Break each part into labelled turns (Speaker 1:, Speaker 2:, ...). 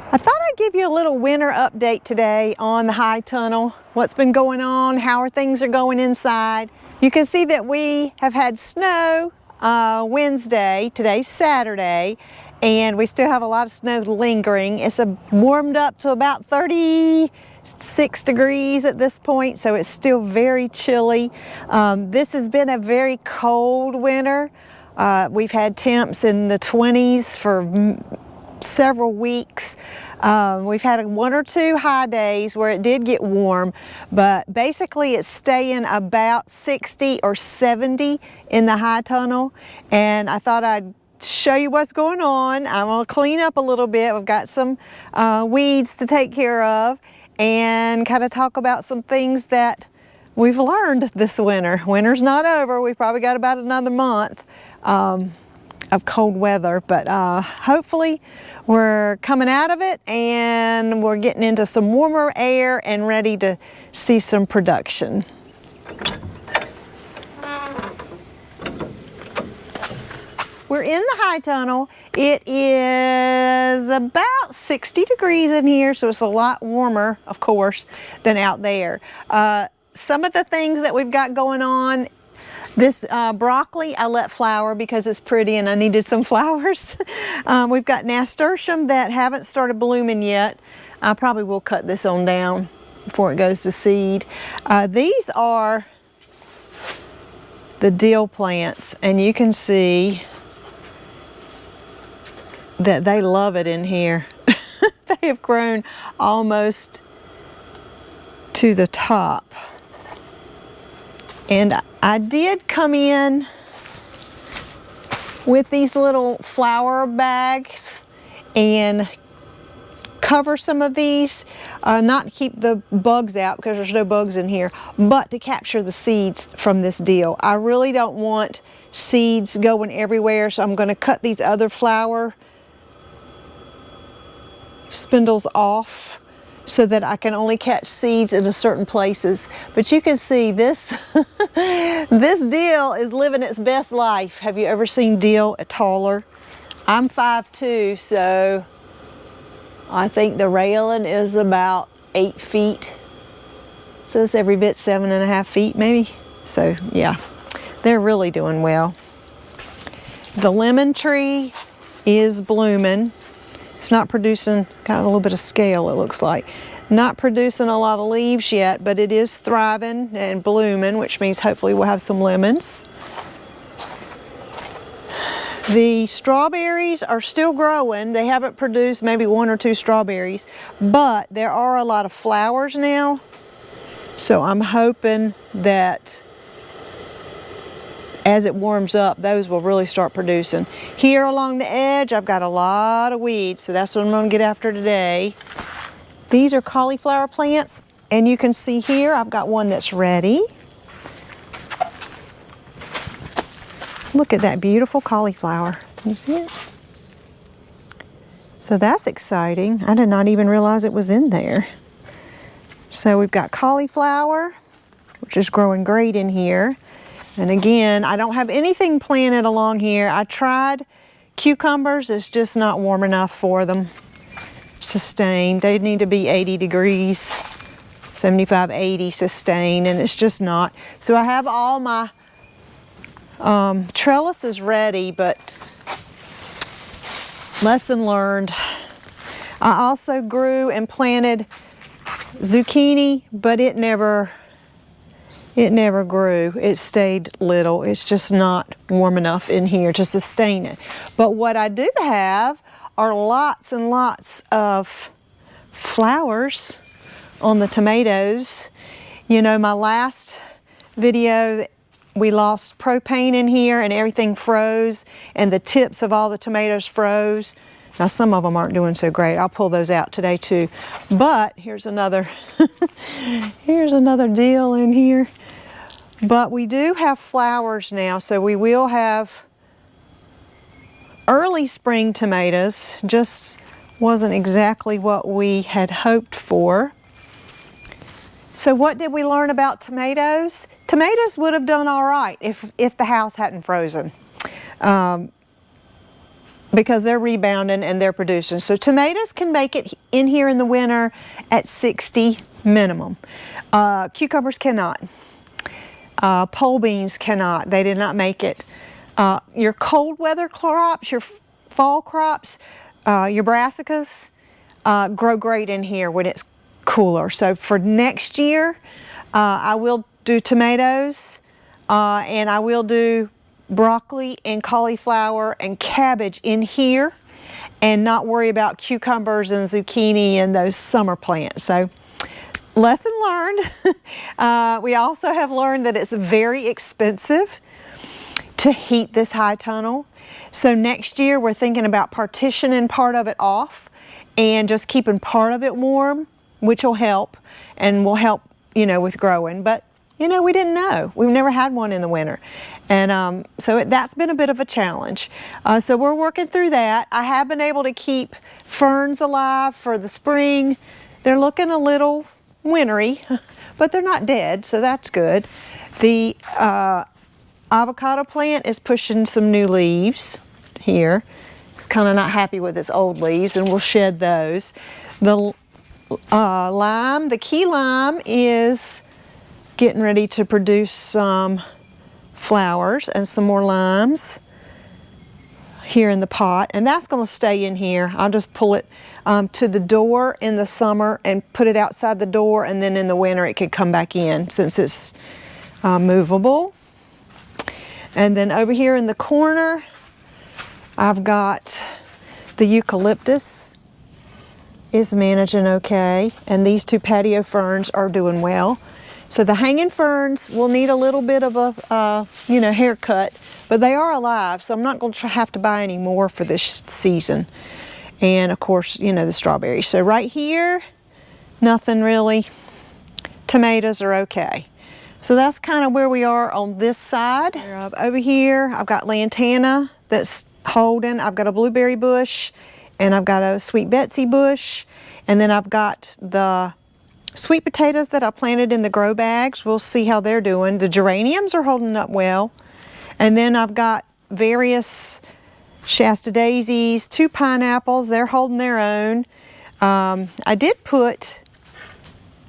Speaker 1: I thought I'd give you a little winter update today on the high tunnel. What's been going on, how are things going inside. You can see that we have had snow Wednesday, today's Saturday, and we still have a lot of snow lingering. It's warmed up to about 36 degrees at this point, so it's still very chilly. This has been a very cold winter. We've had temps in the 20s for several weeks. We've had one or two high days where it did get warm, but basically it's staying about 60 or 70 in the high tunnel. And I thought I'd show you what's going on. I'm gonna clean up a little bit. We've got some weeds to take care of and kind of talk about some things that we've learned this winter. Winter's not over. We've probably got about another month of cold weather, but hopefully we're coming out of it and we're getting into some warmer air and ready to see some production. We're in the high tunnel. It is about 60 degrees in here, so it's a lot warmer, of course, than out there. Some of the things that we've got going on, this broccoli I let flower because it's pretty and I needed some flowers. We've got nasturtium that haven't started blooming yet. I probably will cut this on down before it goes to seed. These are the dill plants, and you can see that they love it in here. They have grown almost to the top. And I did come in with these little flower bags and cover some of these, not to keep the bugs out because there's no bugs in here, but to capture the seeds from this dill. I really don't want seeds going everywhere, so I'm going to cut these other flower spindles off so that I can only catch seeds in certain places. But you can see this, this dill is living its best life. Have you ever seen dill taller? I'm 5'2", so I think the railing is about 8 feet. So it's every bit 7.5 feet maybe. So yeah, they're really doing well. The lemon tree is blooming. It's not producing, got a little bit of scale it looks like. Not producing a lot of leaves yet, but it is thriving and blooming, which means hopefully we'll have some lemons. The strawberries are still growing. They haven't produced maybe 1 or 2 strawberries, but there are a lot of flowers now. So I'm hoping that as it warms up, those will really start producing. Here along the edge, I've got a lot of weeds, so that's what I'm gonna get after today. These are cauliflower plants, and you can see here, I've got one that's ready. Look at that beautiful cauliflower. Can you see it? So that's exciting. I did not even realize it was in there. So we've got cauliflower, which is growing great in here. And again, I don't have anything planted along here. I tried cucumbers, it's just not warm enough for them. Sustained, they need to be 80 degrees, 75, 80 sustained, and it's just not. So I have all my trellises ready, but lesson learned. I also grew and planted zucchini, but it never grew. It stayed little. It's just not warm enough in here to sustain it. But what I do have are lots and lots of flowers on the tomatoes. You know, my last video, we lost propane in here and everything froze, and the tips of all the tomatoes froze. Now some of them aren't doing so great. I'll pull those out today too. But here's another, here's another deal in here. But we do have flowers now, so we will have early spring tomatoes. Just wasn't exactly what we had hoped for. So what did we learn about tomatoes? Tomatoes would have done all right if the house hadn't frozen. because they're rebounding and they're producing. So tomatoes can make it in here in the winter at 60 minimum. Cucumbers cannot. Pole beans cannot. They did not make it. Your cold weather crops, your fall crops, your brassicas grow great in here when it's cooler. So for next year, I will do tomatoes and I will do broccoli and cauliflower and cabbage in here and not worry about cucumbers and zucchini and those summer plants. So lesson learned. We also have learned that it's very expensive to heat this high tunnel. So next year we're thinking about partitioning part of it off and just keeping part of it warm, which will help and will help, you know, with growing. But you know, we didn't know. We've never had one in the winter. And so that's been a bit of a challenge. So we're working through that. I have been able to keep ferns alive for the spring. They're looking a little wintry, but they're not dead, so that's good. The avocado plant is pushing some new leaves here. It's kind of not happy with its old leaves, and we'll shed those. The lime, the key lime, is getting ready to produce some flowers and some more limes here in the pot, and that's going to stay in here. I'll just pull it to the door in the summer and put it outside the door, and then in the winter it could come back in since it's movable. And then over here in the corner I've got the eucalyptus is managing okay, and these two patio ferns are doing well. So the hanging ferns will need a little bit of a haircut, but they are alive, so I'm not going to have to buy any more for this season. And of course, you know, the strawberries. So right here, nothing really. Tomatoes are okay. So that's kind of where we are on this side. Over here, I've got lantana that's holding. I've got a blueberry bush, and I've got a sweet Betsy bush, and then I've got the sweet potatoes that I planted in the grow bags. We'll see how they're doing. The geraniums are holding up well. And then I've got various Shasta daisies, 2 pineapples. They're holding their own. I did put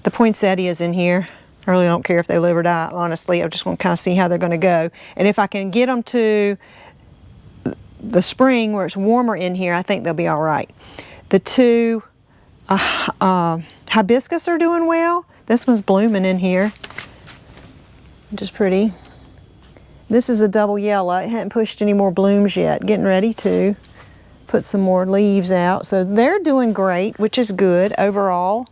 Speaker 1: the poinsettias in here. I really don't care if they live or die, honestly. I just want to kind of see how they're going to go. And if I can get them to the spring where it's warmer in here, I think they'll be all right. The 2 hibiscus are doing well. This one's blooming in here, which is pretty. This is a double yellow. It hadn't pushed any more blooms yet. Getting ready to put some more leaves out. So they're doing great, which is good overall.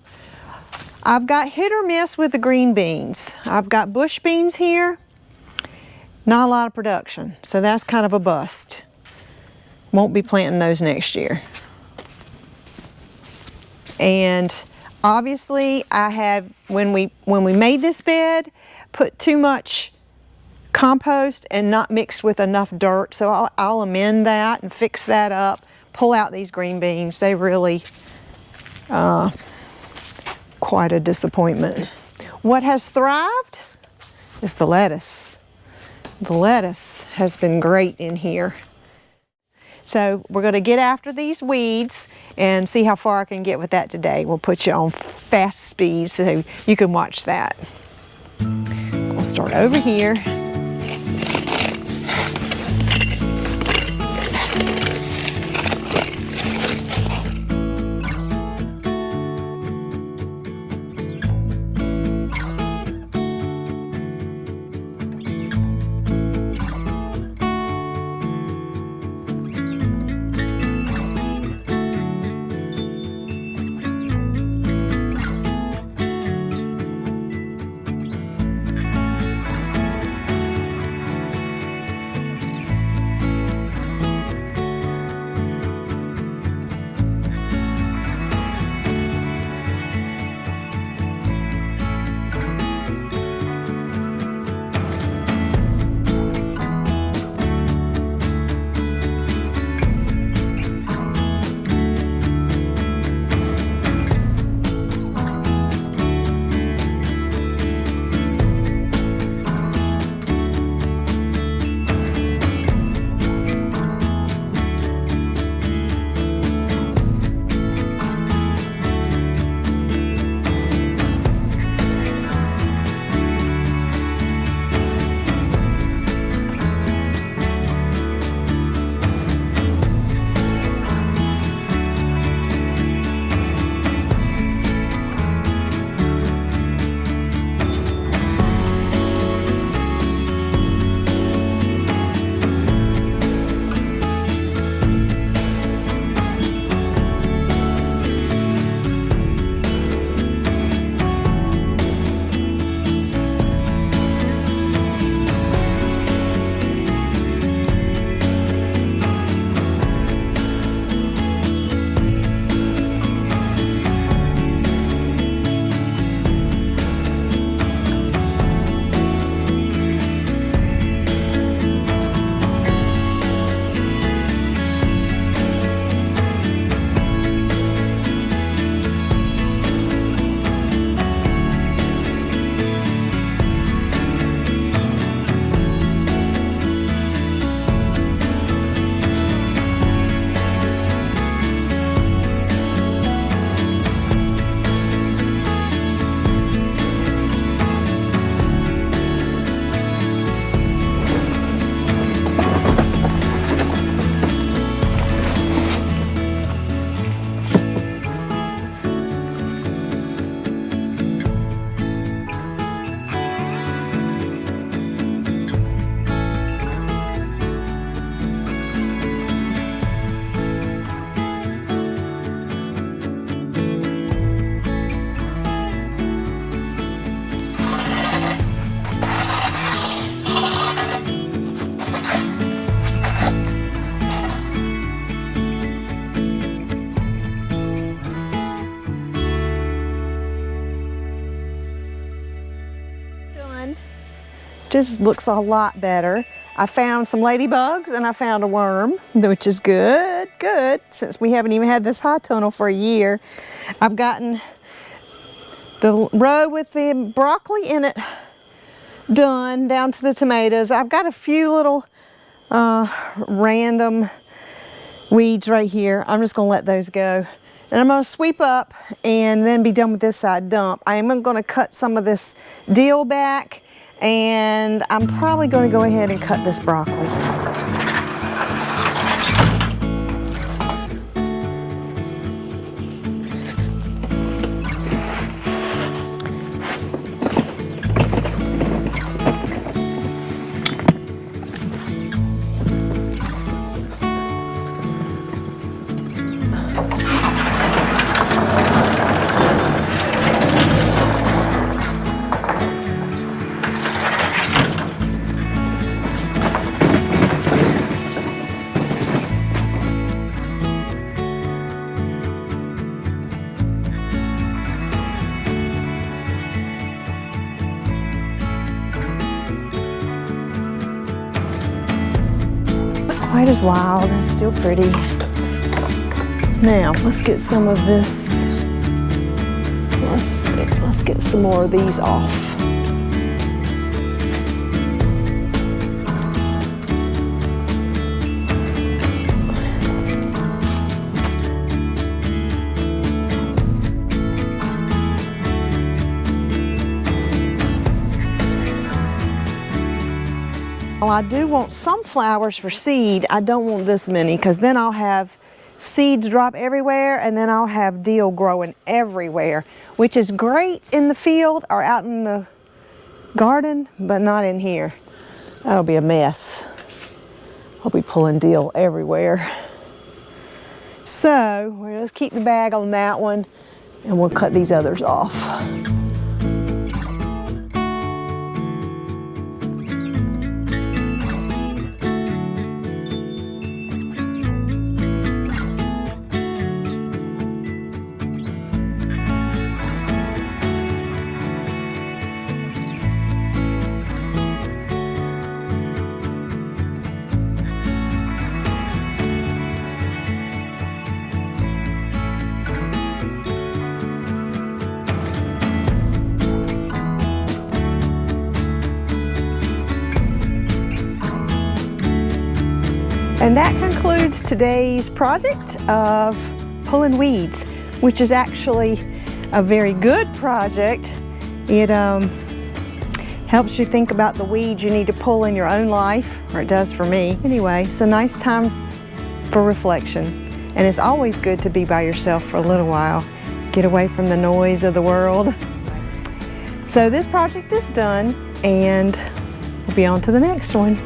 Speaker 1: I've got hit or miss with the green beans. I've got bush beans here. Not a lot of production, so that's kind of a bust. Won't be planting those next year. And obviously I have, when we made this bed, put too much compost and not mixed with enough dirt, so I'll amend that and fix that up, pull out these green beans. They really quite a disappointment. What has thrived is the lettuce. The lettuce has been great in here. So we're going to get after these weeds and see how far I can get with that today. We'll put you on fast speed so you can watch that. I'll start over here. just looks a lot better. I found some ladybugs and I found a worm, which is good, since we haven't even had this high tunnel for a year. I've gotten the row with the broccoli in it done, down to the tomatoes. I've got a few little random weeds right here. I'm just gonna let those go. And I'm gonna sweep up and then be done with this side dump. I am gonna cut some of this dill back, and I'm probably gonna go ahead and cut this broccoli. Quite as wild, it's still pretty. Now, let's get some of this. Let's get some more of these off. Well, I do want some flowers for seed. I don't want this many, because then I'll have seeds drop everywhere and then I'll have dill growing everywhere, which is great in the field or out in the garden, but not in here. That'll be a mess. I'll be pulling dill everywhere. So let's keep the bag on that one and we'll cut these others off. And that concludes today's project of pulling weeds, which is actually a very good project. It helps you think about the weeds you need to pull in your own life, or it does for me. Anyway, it's a nice time for reflection. And it's always good to be by yourself for a little while. Get away from the noise of the world. So this project is done, and we'll be on to the next one.